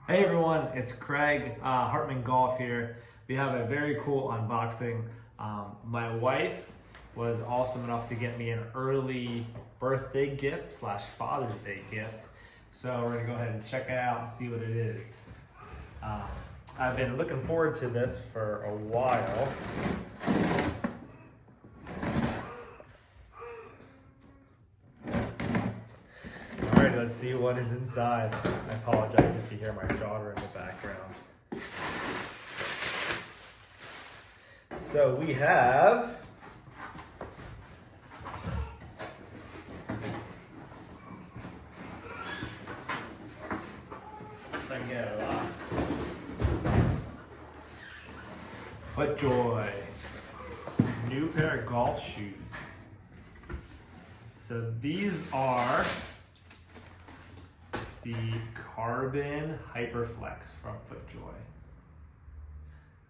Hey everyone, it's Craig, Hartman Golf here. We have a very cool unboxing. My wife was awesome enough to get me an early birthday gift slash Father's Day gift. So we're gonna go ahead and check it out and see what it is. I've been looking forward to this for a while. Alright, let's see what is inside. I apologize if you hear my daughter in the background. So we have if I can get it last. Footjoy. New pair of golf shoes. So these are the carbon Hyperflex from Footjoy.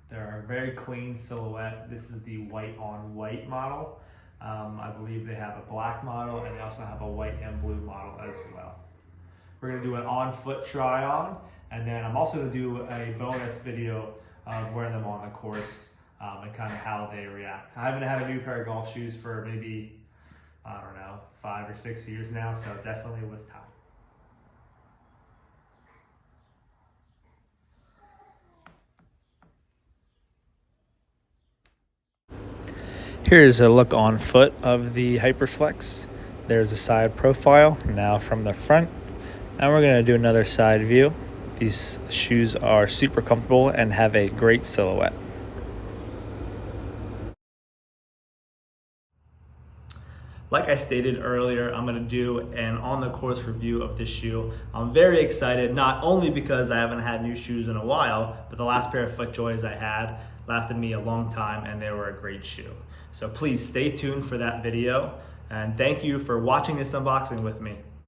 They're a very clean silhouette. This is the white on white model. I believe they have a black model and they also have a white and blue model as well. We're gonna do an on foot try on, and then I'm also gonna do a bonus video of wearing them on the course and kind of how they react. I haven't had a new pair of golf shoes for maybe, I don't know, 5 or 6 years now, so it definitely was time. Here's a look on foot of the Hyperflex. There's a side profile now from the front, and we're going to do another side view. These shoes are super comfortable and have a great silhouette. Like I stated earlier, I'm gonna do an on-the-course review of this shoe. I'm very excited, not only because I haven't had new shoes in a while, but the last pair of Footjoys I had lasted me a long time and they were a great shoe. So please stay tuned for that video, and thank you for watching this unboxing with me.